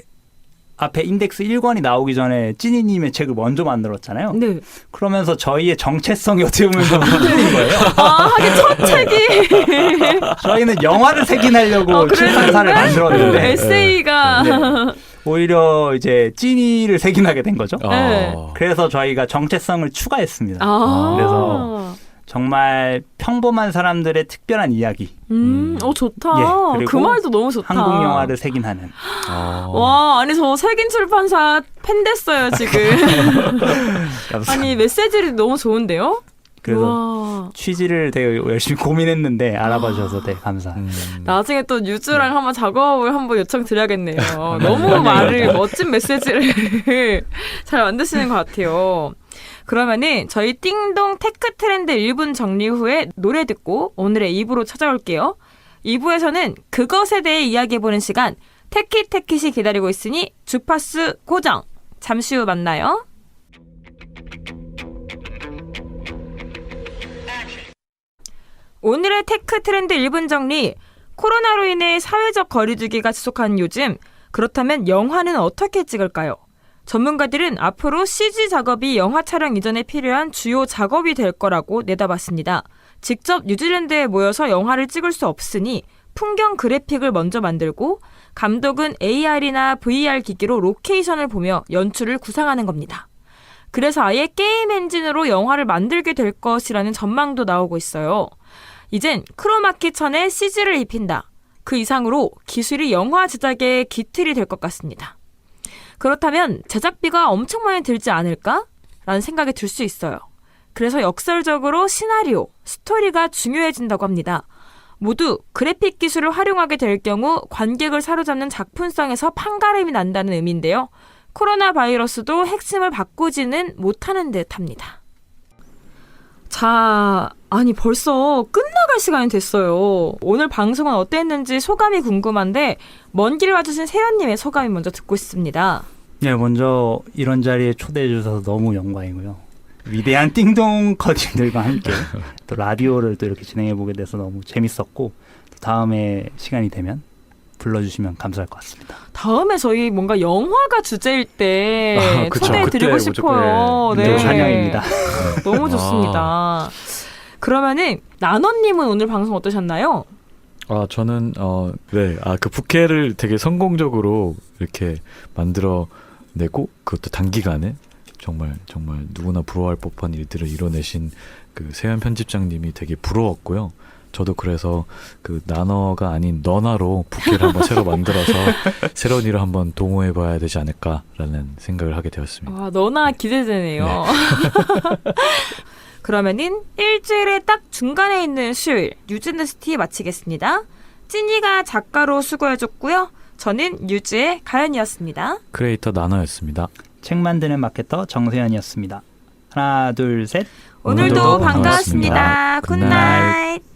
앞에 인덱스 1권이 나오기 전에 찐이님의 책을 먼저 만들었잖아요. 네. 그러면서 저희의 정체성이 어떻게 보면 좀 흔들린 거예요. 하긴 첫 책이 저희는 영화를 색인하려고 출판사를 만들었는데 에세이가 오히려 이제 찐이를 색인하게 된 거죠. 네. 그래서 저희가 정체성을 추가했습니다. 그래서 정말 평범한 사람들의 특별한 이야기. 좋다. 예, 그리고 그 말도 너무 좋다. 한국 영화를 색인하는. 와, 아니 저 색인 출판사 팬 됐어요 지금. 아니 메시지들이 너무 좋은데요? 그래서 우와. 취지를 되게 열심히 고민했는데 알아봐 주셔서 되게 감사합니다. 나중에 또 유주랑 한번 작업을 한번 요청드려야겠네요. 너무 멋진 메시지를 잘 만드시는 것 같아요. 그러면은 저희 띵동 테크 트렌드 1분 정리 후에 노래 듣고 오늘의 2부로 찾아올게요. 2부에서는 그것에 대해 이야기해보는 시간 테킷이 기다리고 있으니 주파수 고정. 잠시 후 만나요. 오늘의 테크 트렌드 1분 정리. 코로나로 인해 사회적 거리두기가 지속하는 요즘, 그렇다면 영화는 어떻게 찍을까요? 전문가들은 앞으로 CG 작업이 영화 촬영 이전에 필요한 주요 작업이 될 거라고 내다봤습니다. 직접 뉴질랜드에 모여서 영화를 찍을 수 없으니 풍경 그래픽을 먼저 만들고 감독은 AR이나 VR 기기로 로케이션을 보며 연출을 구상하는 겁니다. 그래서 아예 게임 엔진으로 영화를 만들게 될 것이라는 전망도 나오고 있어요. 이젠 크로마키 천에 CG를 입힌다. 그 이상으로 기술이 영화 제작의 기틀이 될 것 같습니다. 그렇다면 제작비가 엄청 많이 들지 않을까? 라는 생각이 들 수 있어요. 그래서 역설적으로 시나리오, 스토리가 중요해진다고 합니다. 모두 그래픽 기술을 활용하게 될 경우 관객을 사로잡는 작품성에서 판가름이 난다는 의미인데요. 코로나 바이러스도 핵심을 바꾸지는 못하는 듯합니다. 자, 아니 벌써 끝나갈 시간이 됐어요. 오늘 방송은 어땠는지 소감이 궁금한데 먼 길 와주신 세연님의 소감이 먼저 듣고 싶습니다. 네, 먼저 이런 자리에 초대해 주셔서 너무 영광이고요. 위대한 띵동 커진들과 함께 또 라디오를 또 이렇게 진행해 보게 돼서 너무 재밌었고 또 다음에 시간이 되면 불러주시면 감사할 것 같습니다. 다음에 저희 뭔가 영화가 주제일 때 그쵸. 초대해드리고 그때 싶어요. 무조건, 네. 환영입니다. 너무 좋습니다. 그러면은 나너님은 오늘 방송 어떠셨나요? 저는 그 부캐를 되게 성공적으로 이렇게 만들어내고 그것도 단기간에 정말 누구나 부러워할 법한 일들을 이뤄내신 그 세연 편집장님이 되게 부러웠고요. 저도 그래서 그 나너가 아닌 너나로 부캐를 한번 새로 만들어서 새로운 일을 한번 도모해봐야 되지 않을까라는 생각을 하게 되었습니다. 와, 너나 기대되네요. 네. 그러면은 일주일에 딱 중간에 있는 수요일 뉴진더스티 마치겠습니다. 찐이가 작가로 수고해줬고요. 저는 뉴즈의 가연이었습니다. 크리에이터 나너였습니다. 책 만드는 마케터 정세현이었습니다. 하나, 둘, 셋. 오늘도 오늘도 반가웠습니다. 반갑습니다. 굿나잇.